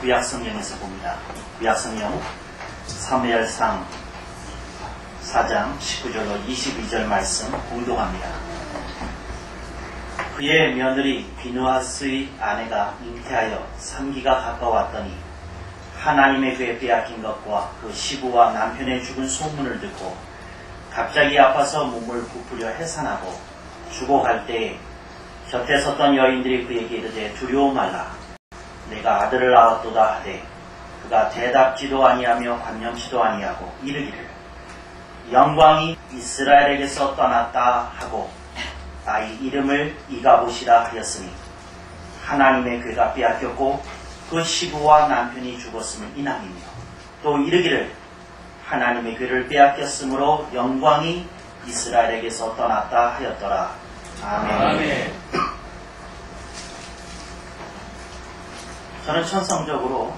구약성경에서 봅니다. 구약성경 사무엘상 4장 19절로 22절 말씀 공독합니다. 그의 며느리 비느하스의 아내가 잉태하여 3기가 가까웠더니 하나님의 교회 빼앗긴 것과 그 시부와 남편의 죽은 소문을 듣고 갑자기 아파서 몸을 부풀려 해산하고 죽어갈 때에 곁에 섰던 여인들이 그에게 이르되 두려워 말라 내가 아들을 낳았도다 하되 그가 대답지도 아니하며 관념치도 아니하고 이르기를 영광이 이스라엘에게서 떠났다 하고 아이 이름을 이가봇이라 하였으니 하나님의 괴가 빼앗겼고 그 시부와 남편이 죽었음을 인함이며 또 이르기를 하나님의 괴를 빼앗겼으므로 영광이 이스라엘에게서 떠났다 하였더라. 아멘. 아멘. 저는 천성적으로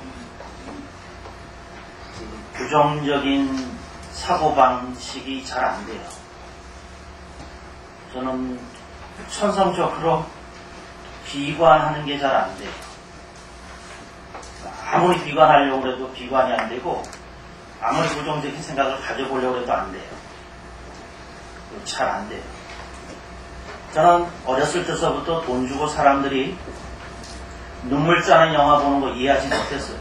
부정적인 사고방식이 잘 안 돼요. 저는 천성적으로 비관하는 게 잘 안 돼요. 아무리 비관하려고 해도 비관이 안 되고 아무리 부정적인 생각을 가져보려고 해도 안 돼요. 잘 안 돼요. 저는 어렸을 때서부터 돈 주고 사람들이 눈물 짜는 영화 보는 거 이해하지 못했어요.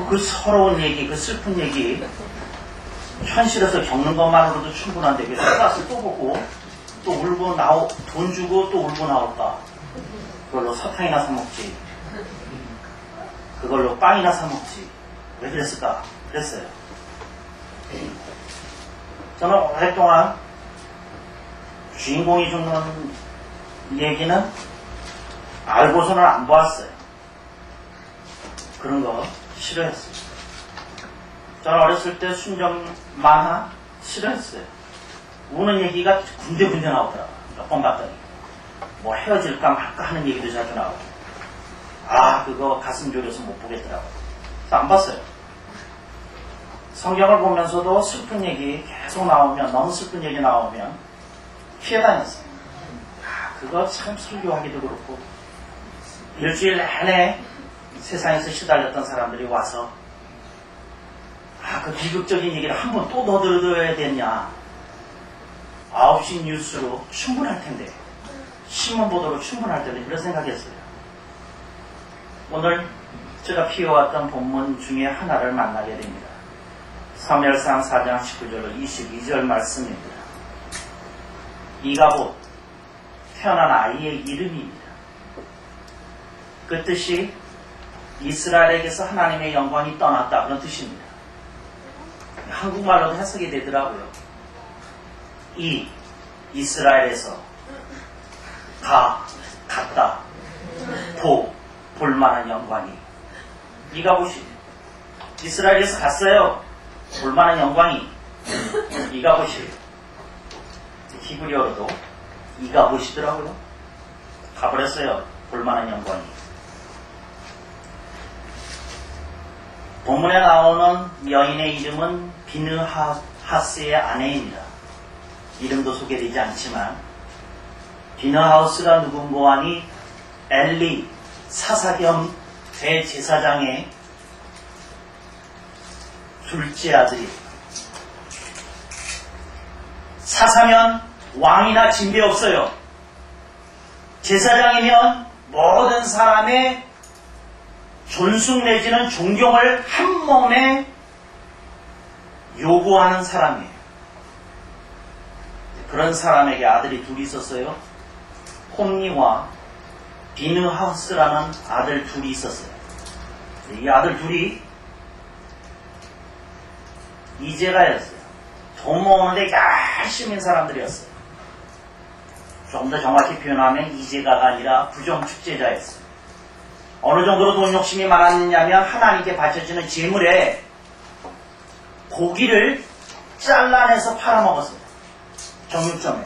그 서러운 얘기, 그 슬픈 얘기 현실에서 겪는 것만으로도 충분한데 왜 가서 또 보고 또 울고 돈 주고 또 울고 나올까? 그걸로 사탕이나 사 먹지. 그걸로 빵이나 사 먹지. 왜 그랬을까? 그랬어요. 저는 오랫동안 주인공이 죽는 얘기는 알고서는 안 보았어요. 그런 거 싫어했어요. 저는 어렸을 때 순정 만화 싫어했어요. 우는 얘기가 군데군데 나오더라고요. 몇 번 봤더니. 뭐 헤어질까 말까 하는 얘기도 자주 나오고. 그거 가슴 졸여서 못 보겠더라고요. 그래서 안 봤어요. 성경을 보면서도 슬픈 얘기 계속 나오면, 너무 슬픈 얘기 나오면 피해 다녔어요. 그거 참 설교하기도 그렇고, 일주일 내내 세상에서 시달렸던 사람들이 와서 그 비극적인 얘기를 한 번 또 더 들어야 되냐. 9시 뉴스로 충분할 텐데, 신문 보도로 충분할 텐데 그런 생각했어요. 오늘 제가 피해왔던 본문 중에 하나를 만나게 됩니다. 사무엘상 4장 19절로 22절 말씀입니다. 이가봇, 태어난 아이의 이름입니다. 그 뜻이 이스라엘에게서 하나님의 영광이 떠났다, 그런 뜻입니다. 한국말로도 해석이 되더라고요. 이스라엘에서 갔다, 볼만한 영광이. 이가봇이 이스라엘에서 갔어요. 볼만한 영광이. 이가봇이 히브리어로도 이가봇이더라고요. 가버렸어요. 볼만한 영광이. 본문에 나오는 여인의 이름은 비느하스의 아내입니다. 이름도 소개되지 않지만 비느하스가 누군고 하니 엘리 사사겸 대제사장의 둘째 아들이에요. 사사면 왕이나 진배 없어요. 제사장이면 모든 사람의 존숭 내지는 존경을 한 몸에 요구하는 사람이에요. 그런 사람에게 아들이 둘이 있었어요. 홈니와 비느하스라는 아들 둘이 있었어요. 이 아들 둘이 이제가였어요. 돈 모으는데 열심인 사람들이었어요. 조금 더 정확히 표현하면 이제가가 아니라 부정축제자였어요. 어느 정도로 돈 욕심이 많았냐면 하나님께 바쳐지는 제물에 고기를 잘라내서 팔아먹었어요. 정육점에.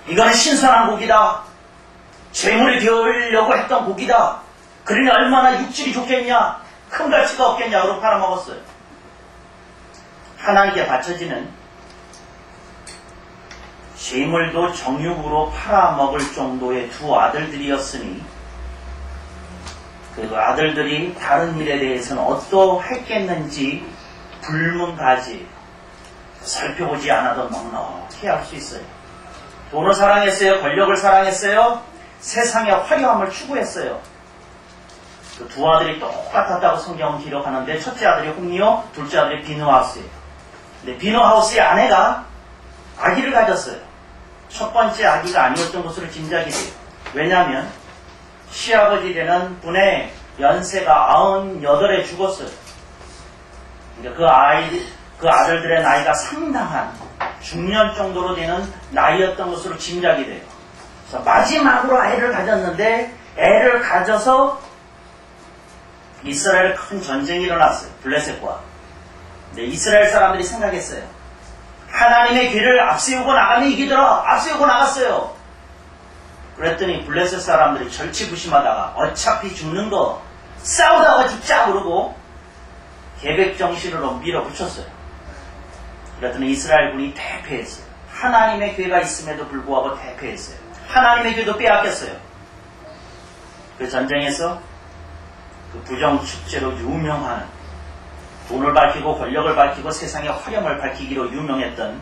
이거는 신선한 고기다. 제물이 되으려고 했던 고기다. 그러니 얼마나 육질이 좋겠냐. 큰 가치가 없겠냐. 그러고 팔아먹었어요. 하나님께 바쳐지는 제물도 정육으로 팔아먹을 정도의 두 아들들이었으니 그리고 아들들이 다른 일에 대해서는 어떠했겠는지 불문가지 살펴보지 않아도 넉넉히 알 수 있어요. 돈을 사랑했어요? 권력을 사랑했어요? 세상의 화려함을 추구했어요. 그 두 아들이 똑같았다고 성경은 기록하는데 첫째 아들이 홈리오, 둘째 아들이 비누하우스예요. 근데 비누하우스의 아내가 아기를 가졌어요. 첫 번째 아기가 아니었던 것으로 짐작이 돼요. 왜냐하면 시아버지 되는 분의 연세가 98에 죽었어요. 그러니까 그 아들들의 나이가 상당한 중년 정도로 되는 나이였던 것으로 짐작이 돼요. 그래서 마지막으로 아이를 가졌는데 애를 가져서 이스라엘에 큰 전쟁이 일어났어요. 블레셋과. 근데 이스라엘 사람들이 생각했어요. 하나님의 길을 앞세우고 나가면 이기더라. 앞세우고 나갔어요. 그랬더니 블레셋 사람들이 절치부심하다가 어차피 죽는 거 싸우다가 죽자 그러고 계백정신으로 밀어붙였어요. 그랬더니 이스라엘 군이 대패했어요. 하나님의 괴가 있음에도 불구하고 대패했어요. 하나님의 괴도 빼앗겼어요. 그 전쟁에서 그 부정축제로 유명한 돈을 밝히고 권력을 밝히고 세상의 화려함을 밝히기로 유명했던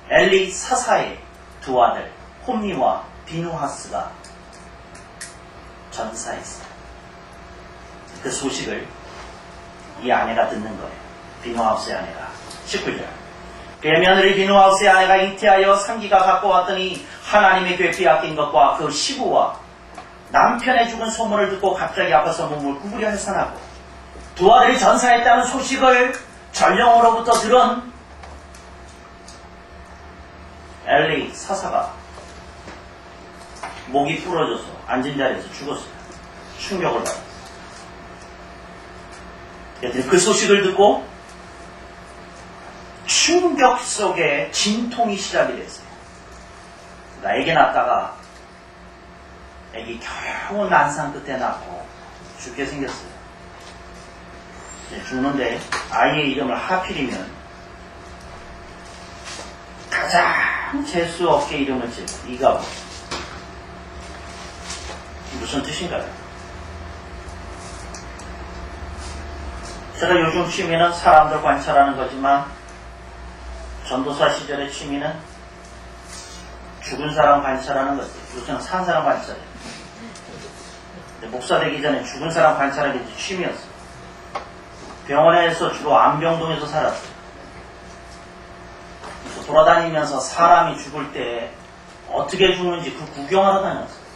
엘리 사사의 두 아들 홈리와 비누하스가 전사했어요. 그 소식을 이 아내가 듣는 거예요. 비누하우스의 아내가. 19절. 그의 며느리 비누하우스의 아내가 잉태하여 상기가 갖고 왔더니 하나님의 괴 빼앗긴 것과 그 시부와 남편의 죽은 소문을 듣고 갑자기 아파서 몸을 구부려 해산하고 두 아들이 전사했다는 소식을 전령으로부터 들은 엘리 사사가 목이 부러져서 앉은 자리에서 죽었어요. 충격을 받았어요. 그 소식을 듣고 충격 속에 진통이 시작이 됐어요. 애기 낳다가 애기 겨우 난상 끝에 낳고 죽게 생겼어요. 죽는데 아이의 이름을 하필이면 가장 재수 없게 이름을 지고 이가보. 무슨 뜻인가요? 제가 요즘 취미는 사람들 관찰하는 거지만 전도사 시절의 취미는 죽은 사람 관찰하는 거죠. 요새는 산 사람 관찰해요. 근데 목사 되기 전에 죽은 사람 관찰하는 게 취미였어요. 병원에서 주로 안병동에서 살았어요. 그래서 돌아다니면서 사람이 죽을 때 어떻게 죽는지 그 구경하러 다녔어요.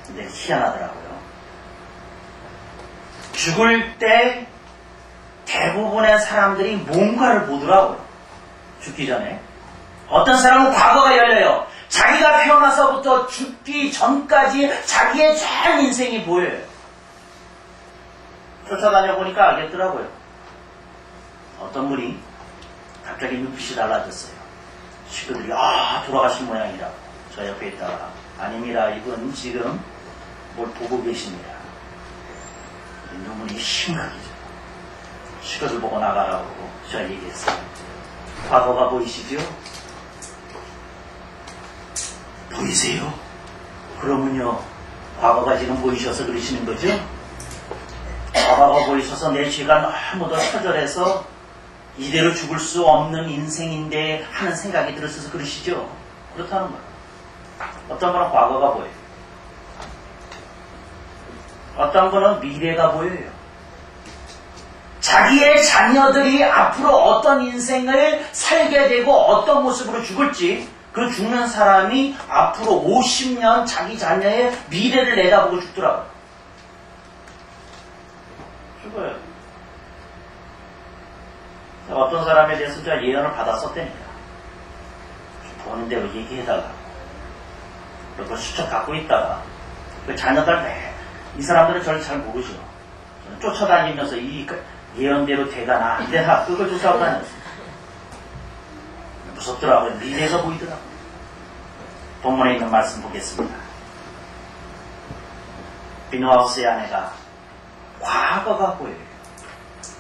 근데 희한하더라고요. 죽을 때 대부분의 사람들이 뭔가를 보더라고요. 죽기 전에. 어떤 사람은 과거가 열려요. 자기가 태어나서부터 죽기 전까지 자기의 전 인생이 보여요. 쫓아다녀 보니까 알겠더라고요. 어떤 분이 갑자기 눈빛이 달라졌어요. 식구들이 돌아가신 모양이라고. 저 옆에 있다가 아닙니다. 이분 지금 뭘 보고 계십니다. 눈물이 심각해져. 식구들 보고 나가라고 저 얘기했어요. 과거가 보이시죠? 보이세요? 그러면요, 과거가 지금 보이셔서 그러시는 거죠? 과거가 보이셔서 내 죄가 너무도 처절해서 이대로 죽을 수 없는 인생인데 하는 생각이 들으셔서 그러시죠? 그렇다는 거예요. 어떤 분은 과거가 보여요. 어떤 분은 미래가 보여요. 자기의 자녀들이 앞으로 어떤 인생을 살게 되고 어떤 모습으로 죽을지 그 죽는 사람이 앞으로 50년 자기 자녀의 미래를 내다보고 죽더라고요. 죽어요. 어떤 사람에 대해서 제가 예언을 받았었다니까. 보는 대로 얘기해달라고. 그리고 수첩 갖고 있다가 그 자녀들 이 사람들은 저를 잘 모르죠. 저는 쫓아다니면서 이 예언대로 되가나 안 되나 그걸 쫓아오고 다녔어요. 무섭더라고요. 미래가 보이더라고요. 본문에 있는 말씀 보겠습니다. 비누하우스의 아내가 과거가 보여요.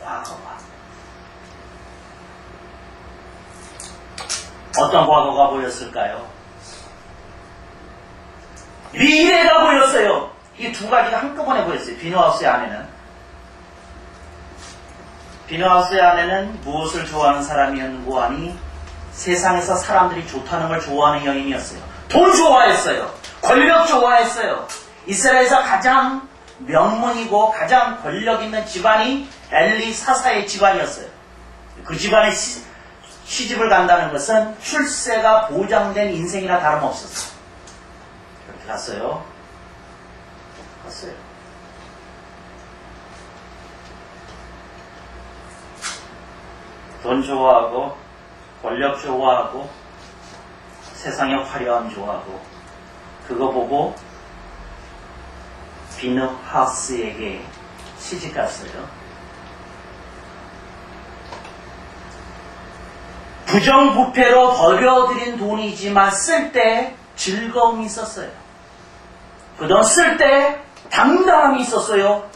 과거가. 어떤 과거가 보였을까요? 미래가 보였어요. 이 두 가지가 한꺼번에 보였어요. 비누하우스의 아내는. 비누하우스의 아내는 무엇을 좋아하는 사람이었는고 하니 세상에서 사람들이 좋다는 걸 좋아하는 여인이었어요. 돈 좋아했어요. 권력 좋아했어요. 이스라엘에서 가장 명문이고 가장 권력 있는 집안이 엘리 사사의 집안이었어요. 그 집안에 시집을 간다는 것은 출세가 보장된 인생이나 다름없었어요. 그렇게 갔어요. 돈 좋아하고 권력 좋아하고 세상의 화려함 좋아하고 그거 보고 비누하우스에게 시집갔어요. 부정부패로 벌여들인 돈이지만 쓸 때 즐거움이 있었어요. 그 돈 쓸 때 당당함이 있었어요.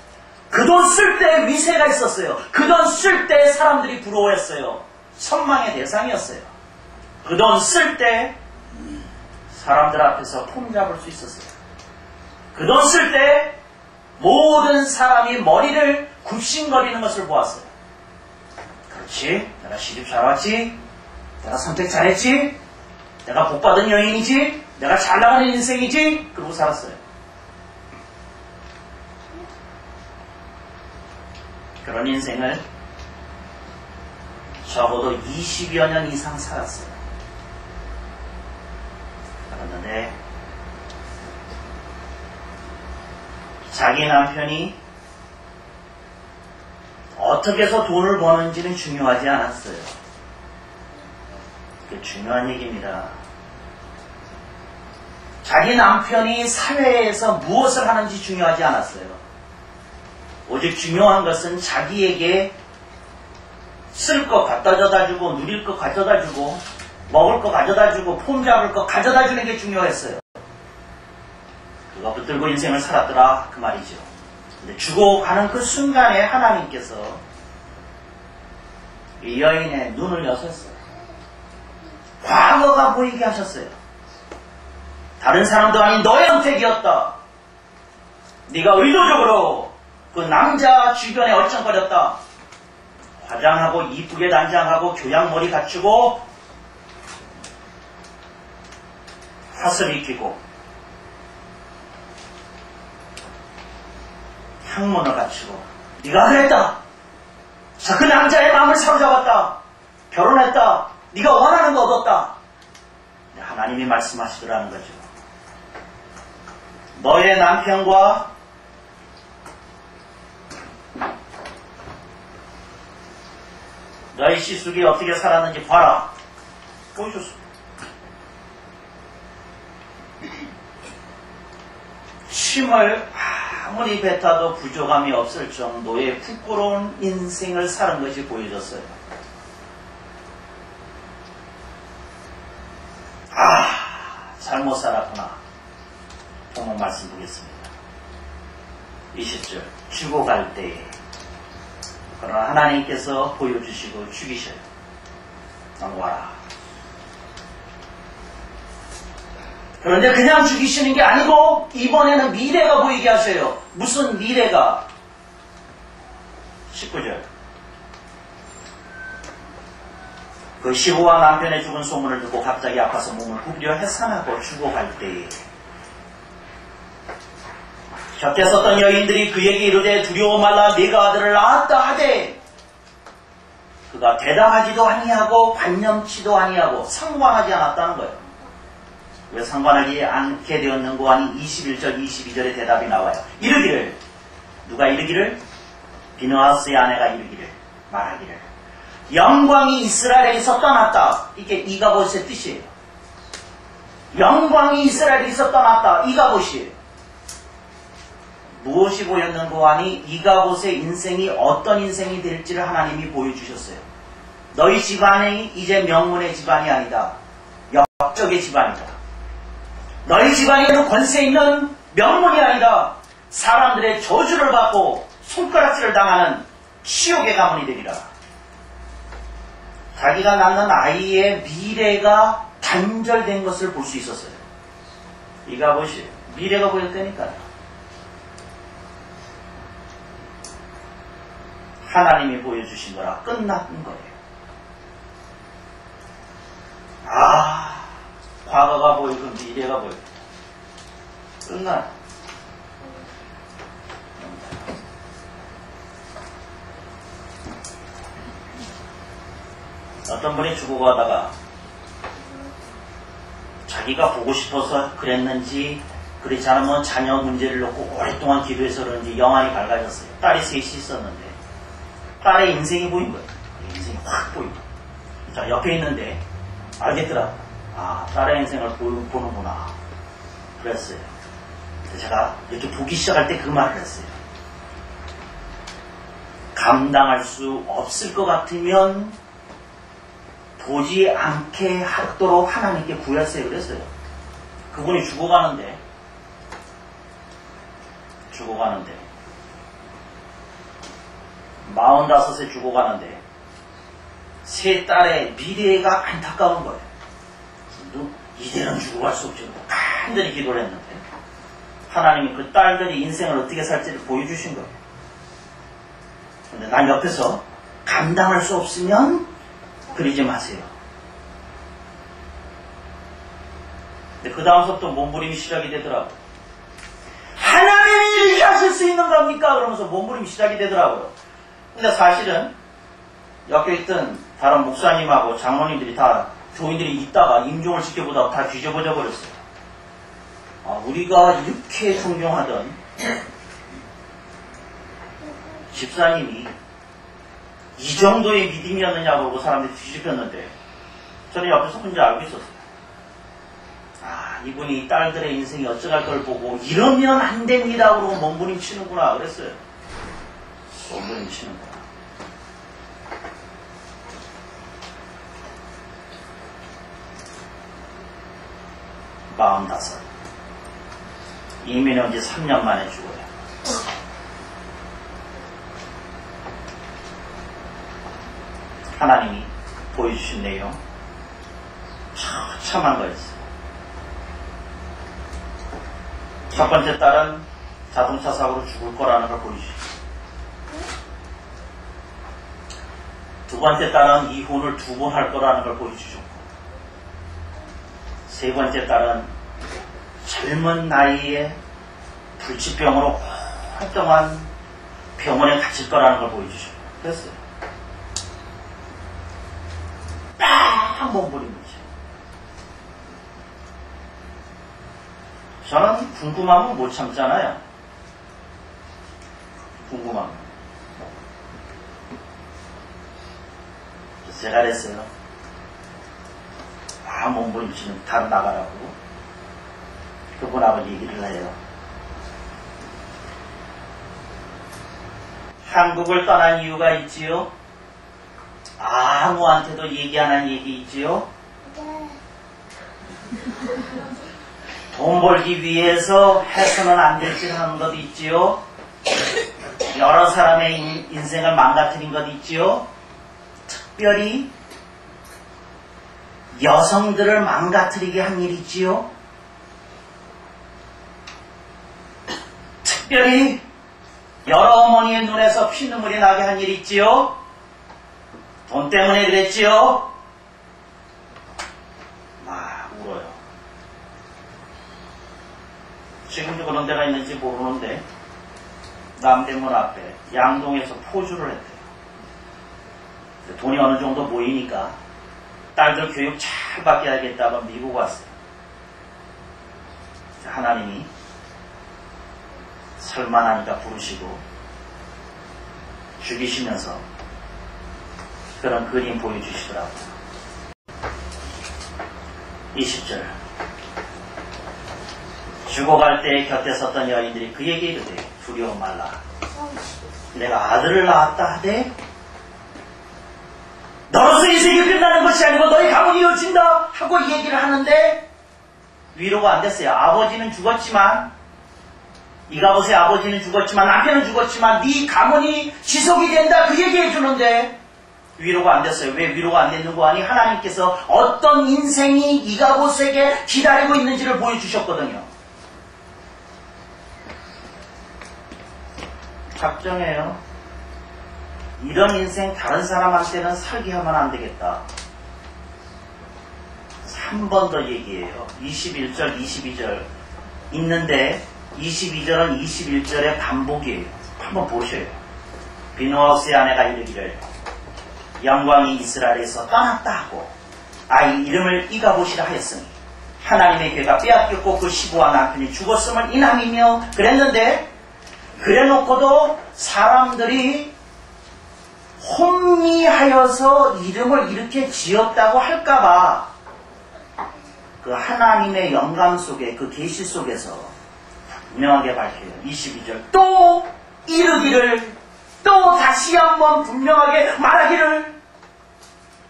그 돈 쓸 때 위세가 있었어요. 그 돈 쓸 때 사람들이 부러워했어요. 선망의 대상이었어요. 그 돈 쓸 때 사람들 앞에서 폼 잡을 수 있었어요. 그 돈 쓸 때 모든 사람이 머리를 굽신거리는 것을 보았어요. 그렇지, 내가 시집 잘 왔지, 내가 선택 잘했지, 내가 복받은 여인이지, 내가 잘 나가는 인생이지, 그러고 살았어요. 그런 인생을 적어도 20여 년 이상 살았어요. 그런데 자기 남편이 어떻게 해서 돈을 버는지는 중요하지 않았어요. 그게 중요한 얘기입니다. 자기 남편이 사회에서 무엇을 하는지 중요하지 않았어요. 오직 중요한 것은 자기에게 쓸 거 갖다 주고 누릴 거 가져다 주고 먹을 거 가져다 주고 폼 잡을 거 가져다 주는 게 중요했어요. 그거 붙들고 인생을 살았더라 그 말이죠. 근데 죽어가는 그 순간에 하나님께서 이 여인의 눈을 여셨어요. 과거가 보이게 하셨어요. 다른 사람도 아닌 너의 선택이었다. 네가 의도적으로 그 남자 주변에 얼쩡거렸다. 화장하고 이쁘게 단장하고 교양머리 갖추고 화술 입히고 향문을 갖추고 네가 그랬다. 자, 그 남자의 마음을 사로잡았다. 결혼했다. 네가 원하는 거 얻었다. 하나님이 말씀하시더라는 거죠. 너의 남편과 너의 시숙이 어떻게 살았는지 봐라. 보여줬습니다. 침을 아무리 뱉어도 부족함이 없을 정도의 부끄러운 인생을 사는 것이 보여졌어요. 잘못 살았구나. 본문 말씀 보겠습니다. 20절 죽어갈 때에 그러나 하나님께서 보여주시고 죽이셔요. 넘어와라. 그런데 그냥 죽이시는 게 아니고 이번에는 미래가 보이게 하셔요. 무슨 미래가? 19절 그 시부와 남편의 죽은 소문을 듣고 갑자기 아파서 몸을 굽려 해산하고 죽어갈 때에 곁에 섰던 여인들이 그에게 이르되 두려워 말라 네가 아들을 낳았다 하되 그가 대답하지도 아니하고 관념치도 아니하고 상관하지 않았다는 거예요. 왜 상관하지 않게 되었는고 하니 21절 22절의 대답이 나와요. 이르기를 누가 이르기를? 비누하우스의 아내가 이르기를 말하기를 영광이 이스라엘에서 떠났다. 이게 이가봇의 뜻이에요. 영광이 이스라엘에서 떠났다. 이가봇이에요. 무엇이 보였는고 하니 이가봇의 인생이 어떤 인생이 될지를 하나님이 보여주셨어요. 너희 집안이 이제 명문의 집안이 아니다. 역적의 집안이다. 너희 집안에는 권세 있는 명문이 아니다. 사람들의 저주를 받고 손가락질을 당하는 치욕의 가문이 되리라. 자기가 낳는 아이의 미래가 단절된 것을 볼 수 있었어요. 이가봇이 미래가 보였다니까요. 하나님이 보여주신 거라 끝났던 거예요. 아, 과거가 보이고 미래가 보이고 끝나. 어떤 분이 죽어가다가 자기가 보고 싶어서 그랬는지 그렇지 않으면 자녀 문제를 놓고 오랫동안 기도해서 그런지 영안이 밝아졌어요. 딸이 셋이 있었는데 딸의 인생이 보인 거예요. 인생이 확 보이고. 자, 옆에 있는데 알겠더라. 아, 딸의 인생을 보는구나. 그랬어요. 제가 이렇게 보기 시작할 때 그 말을 했어요. 감당할 수 없을 것 같으면 보지 않게 하도록 하나님께 구했어요. 그랬어요. 그분이 죽어가는데 45세 죽어가는데 세 딸의 미래가 안타까운 거예요. 이대로는 죽어갈 수 없지. 간절히 기도를 했는데 하나님이 그 딸들이 인생을 어떻게 살지를 보여주신 거예요. 근데 난 옆에서 감당할 수 없으면 그러지 마세요. 근데 그 다음부터 몸부림이 시작이 되더라고요. 하나님이 이렇게 하실 수 있는 겁니까? 그러면서 몸부림이 시작이 되더라고요. 근데 사실은 옆에 있던 다른 목사님하고 장로님들이 다 교인들이 있다가 임종을 지켜보다가 다 뒤집어져 버렸어요. 아, 우리가 이렇게 존경하던 집사님이 이 정도의 믿음이었느냐고 그러고 사람들이 뒤집혔는데 저는 옆에서 혼자 알고 있었어요. 아, 이분이 딸들의 인생이 어쩌갈 걸 보고 이러면 안 됩니다 그러고 몸부림 치는구나 그랬어요. 몸부림 치는구나. 마흔다섯. 이민은 이제 3년 만에 죽어요. 하나님이 보여주신 내용 참한 거였어요. 첫 번째 딸은 자동차 사고로 죽을 거라는 걸 보여주셨어요. 두 번째 딸은 이혼을 2번 할 거라는 걸 보여주셨고, 세 번째 딸은 젊은 나이에 불치병으로 오랫동안 병원에 갇힐 거라는 걸 보여주셨고, 그랬어요. 딱 몸부림 거죠. 저는 궁금하면 못 참잖아요. 궁금하면. 그래서 제가 그랬어요. 몸부림치는 다 나가라고 그분하고 얘기를 해요. 한국을 떠난 이유가 있지요? 아무한테도 얘기 안 한 얘기 있지요? 돈 벌기 위해서 해서는 안 될 짓 하는 것 있지요? 여러 사람의 인생을 망가뜨린 것 있지요? 특별히 여성들을 망가뜨리게 한 일 있지요? 특별히 여러 어머니의 눈에서 피눈물이 나게 한 일 있지요? 돈 때문에 그랬지요? 막 울어요. 지금도 그런 데가 있는지 모르는데 남대문 앞에 양동에서 포주를 했대요. 돈이 어느 정도 모이니까 딸들 교육 잘 받게야겠다고 미국 왔어요. 하나님이 설만하니까 부르시고 죽이시면서 그런 그림 보여주시더라고요. 20절. 죽어갈 때 곁에 섰던 여인들이 그에게 이르되 두려워 말라. 내가 아들을 낳았다 하되 너로서 인생이 끝나는 것이 아니고 너의 가문이 이어진다 하고 얘기를 하는데 위로가 안 됐어요. 아버지는 죽었지만 이가봇의 아버지는 죽었지만 남편은 죽었지만 네 가문이 지속이 된다 그 얘기해 주는데 위로가 안 됐어요. 왜 위로가 안 됐는 거 아니? 하나님께서 어떤 인생이 이가봇에게 기다리고 있는지를 보여주셨거든요. 작정해요. 이런 인생 다른 사람한테는 살게 하면 안 되겠다. 한 번 더 얘기해요. 21절, 22절 있는데 22절은 21절의 반복이에요. 한번 보셔요. 비누아우스의 아내가 이르기를 영광이 이스라엘에서 떠났다 하고 아이 이름을 이가봇이라 하였으니 하나님의 괴가 빼앗겼고 그 시부와 남편이 죽었음을 인함이며 그랬는데 그래놓고도 사람들이 혼미하여서 이름을 이렇게 지었다고 할까봐 그 하나님의 영감 속에 그 계시 속에서 분명하게 밝혀요. 22절 또 이르기를 또 다시 한번 분명하게 말하기를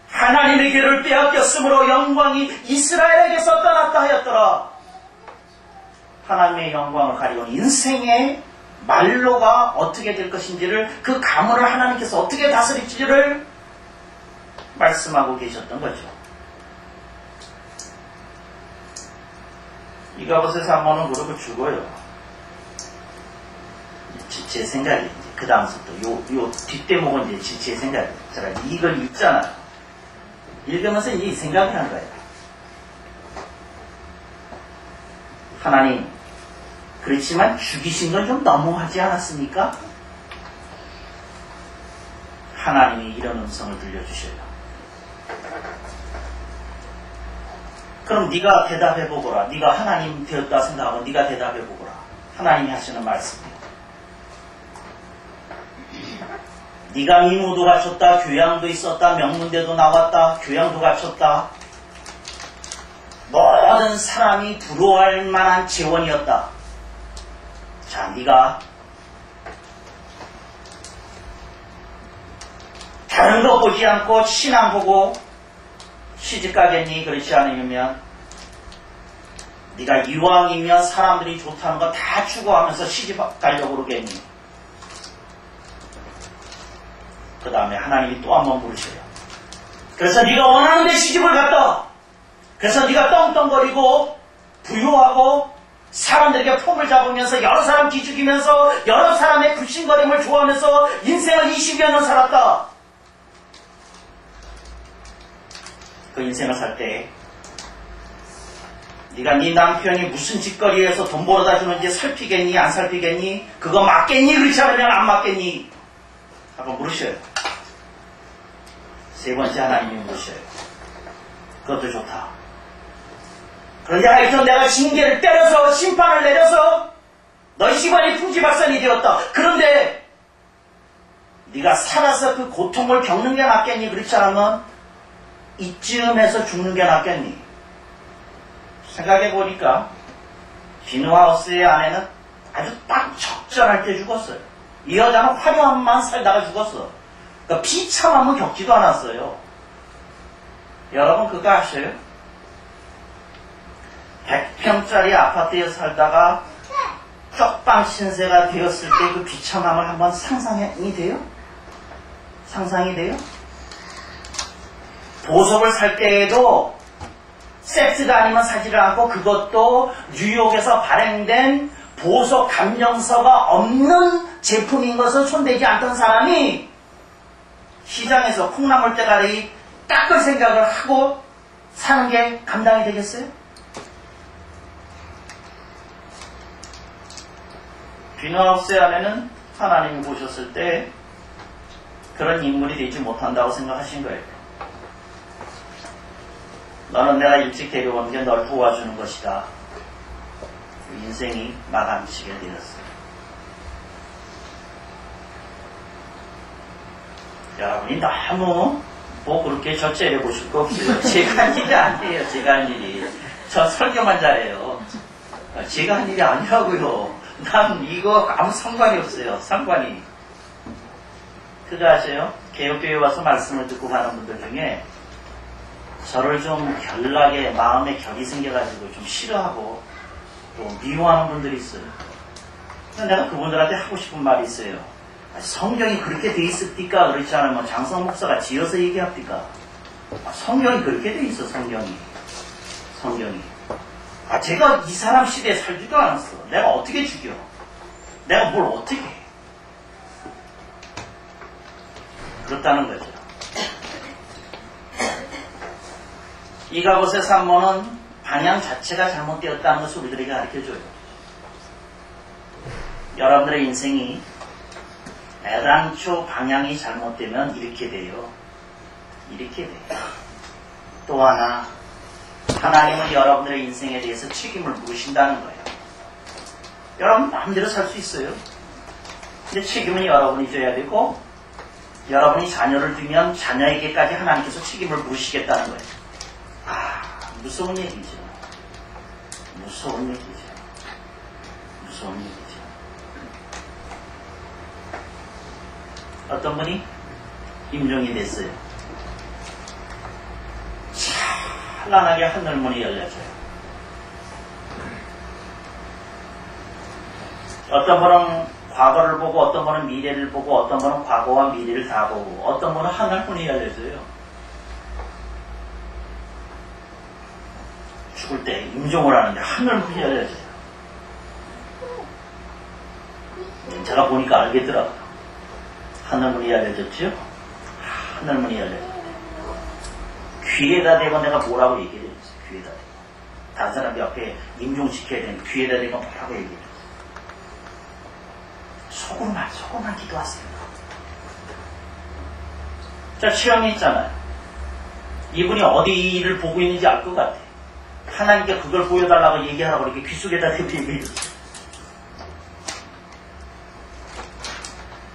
하나님의 괴를 빼앗겼으므로 영광이 이스라엘에게서 떠났다 하였더라. 하나님의 영광을 가리운 인생의 말로가 어떻게 될 것인지를 그 가문을 하나님께서 어떻게 다스릴지를 말씀하고 계셨던 거죠. 이가봇의 산모는 그러고 죽어요. 제 생각이 그 다음부터 요 뒷대목은 이제 제 생각이에요. 제가 이걸 읽잖아요. 읽으면서 이 생각을 한 거예요. 하나님, 그렇지만 죽이신 건 좀 너무하지 않았습니까? 하나님이 이런 음성을 들려주셔요. 그럼 네가 대답해보거라. 네가 하나님 되었다 생각하고 네가 대답해보거라. 하나님이 하시는 말씀이에요. 네가 미모도 갖췄다. 교양도 있었다. 명문대도 나왔다. 교양도 갖췄다. 모든 사람이 부러워할 만한 재원이었다. 자, 네가 다른 거 보지 않고 신앙 보고 시집 가겠니? 그렇지 않으면 네가 이왕이면 사람들이 좋다는 거 다 추구하면서 시집 가려고 그러겠니? 그 다음에 하나님이 또 한 번 물으셔요. 그래서 네가 원하는 데 시집을 갔다. 그래서 네가 떵떵거리고 부유하고 사람들에게 폼을 잡으면서 여러 사람 기죽이면서 여러 사람의 굽신거림을 좋아하면서 인생을 20여 년 살았다. 그 인생을 살 때 네가 네 남편이 무슨 짓거리에서 돈 벌어다 주는지 살피겠니? 안 살피겠니? 그거 맞겠니? 그렇지 않으면 안 맞겠니? 한번 물으셔요. 세 번째 하나님이 물으셔요. 그것도 좋다. 그런데 하여튼 내가 징계를 때려서 심판을 내려서 너희 집안이 풍지박산이 되었다. 그런데 네가 살아서 그 고통을 겪는 게 낫겠니? 그렇지 않으면 이쯤에서 죽는 게 낫겠니? 생각해보니까 비누하우스의 아내는 아주 딱 적절할 때 죽었어요. 이 여자는 화려함만 살다가 죽었어. 그러니까 비참함은 겪지도 않았어요. 여러분 그거 아셔요? 100평짜리 아파트에 살다가 쪽방 신세가 되었을 때 그 비참함을 한번 상상이 돼요? 상상이 돼요? 보석을 살 때에도 세트가 아니면 사지를 않고 그것도 뉴욕에서 발행된 보석 감정서가 없는 제품인 것을 손대지 않던 사람이 시장에서 콩나물 대가리 깎을 생각을 하고 사는 게 감당이 되겠어요? 비누하우스의 아내는 하나님이 보셨을 때 그런 인물이 되지 못한다고 생각하신 거예요. 너는 내가 일찍 데려온 게 널 도와주는 것이다. 인생이 마감치게 되었어요. 여러분이 너무 뭐 그렇게 저 째려보실 거 없어요. 제가 한 일이 아니에요. 제가 한 일이. 저 설교만 잘해요. 제가 한 일이 아니라고요. 난 이거 아무 상관이 없어요. 상관이. 그거 아세요? 개혁교회 와서 말씀을 듣고 가는 분들 중에 저를 좀 결나게 마음에 결이 생겨가지고 좀 싫어하고 또 미워하는 분들이 있어요. 근데 내가 그분들한테 하고 싶은 말이 있어요. 성경이 그렇게 돼 있습니까? 그렇지 않으면 장성 목사가 지어서 얘기합니까? 성경이 그렇게 돼 있어. 성경이. 제가 이 사람 시대에 살지도 않았어. 내가 어떻게 죽여? 내가 뭘 어떻게 해? 그렇다는 거죠. 이가봇의 산모는 방향 자체가 잘못되었다는 것을 우리들에게 가르쳐줘요. 여러분들의 인생이 애당초 방향이 잘못되면 이렇게 돼요. 이렇게 돼요. 또 하나, 하나님은 여러분들의 인생에 대해서 책임을 물으신다는 거예요. 여러분 마음대로 살 수 있어요. 근데 책임은 여러분이 져야 되고, 여러분이 자녀를 두면 자녀에게까지 하나님께서 책임을 물으시겠다는 거예요. 아, 무서운 얘기죠. 무서운 얘기죠. 무서운 얘기죠. 어떤 분이 임종이 됐어요. 찬란하게 하늘문이 열려져요. 어떤 분은 과거를 보고, 어떤 분은 미래를 보고, 어떤 분은 과거와 미래를 다 보고, 어떤 분은 하늘문이 열려져요. 죽을 때 임종을 하는데 하늘문이 열려져요. 제가 보니까 알겠더라고요. 하늘문이 열려졌죠? 하늘문이 열려졌어요. 귀에다 대고 내가 뭐라고 얘기해줬어요. 귀에다 대고. 다른 사람 옆에 임종시켜야 되는 귀에다 대고 뭐라고 얘기해줬어요. 속으로만 기도하세요. 자, 시험이 있잖아요. 이분이 어디를 보고 있는지 알 것 같아. 하나님께 그걸 보여달라고 얘기하라고 이렇게 귀 속에다 대고 얘기해줬어요.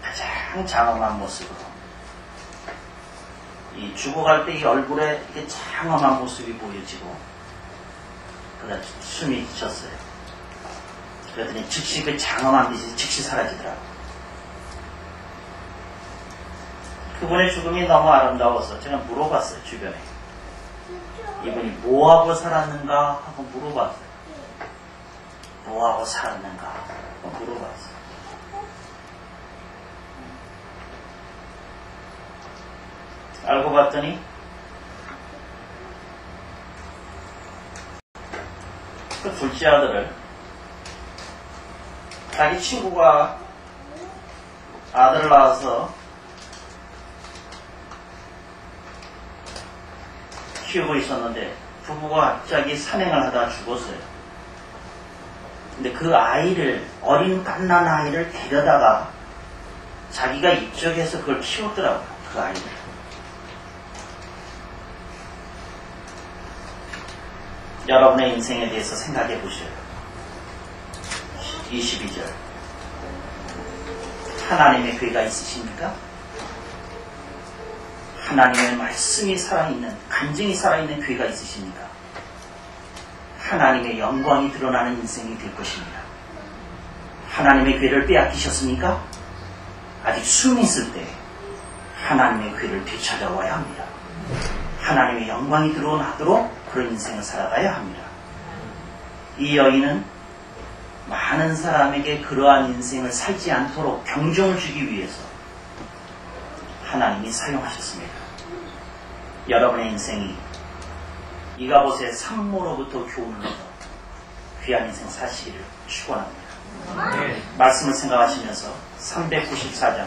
가장 장엄한 모습으로. 이 죽어갈 때 이 얼굴에 이렇게 장엄한 모습이 보여지고, 그다음 숨이 졌어요. 그랬더니 즉시 그 장엄한 빛이 즉시 사라지더라고요. 그분의 죽음이 너무 아름다워서 제가 물어봤어요, 주변에. 이분이 뭐하고 살았는가 하고 물어봤어요. 뭐하고 살았는가 하고 물어봤어요. 알고 봤더니 그 둘째 아들을 자기 친구가 아들을 낳아서 키우고 있었는데 부부가 갑자기 산행을 하다가 죽었어요. 근데 그 아이를, 어린 갓난 아이를 데려다가 자기가 입적해서 그걸 키웠더라고요. 그 아이를. 여러분의 인생에 대해서 생각해 보셔요. 22절. 하나님의 괴가 있으십니까? 하나님의 말씀이 살아있는, 간증이 살아있는 괴가 있으십니까? 하나님의 영광이 드러나는 인생이 될 것입니다. 하나님의 괴를 빼앗기셨습니까? 아직 숨이 있을 때 하나님의 괴를 되찾아와야 합니다. 하나님의 영광이 드러나도록 그런 인생을 살아가야 합니다. 이 여인은 많은 사람에게 그러한 인생을 살지 않도록 경종을 주기 위해서 하나님이 사용하셨습니다. 여러분의 인생이 이가봇의 산모로부터 교훈을 얻어 귀한 인생 사시기를 축원합니다. 말씀을 생각하시면서 394장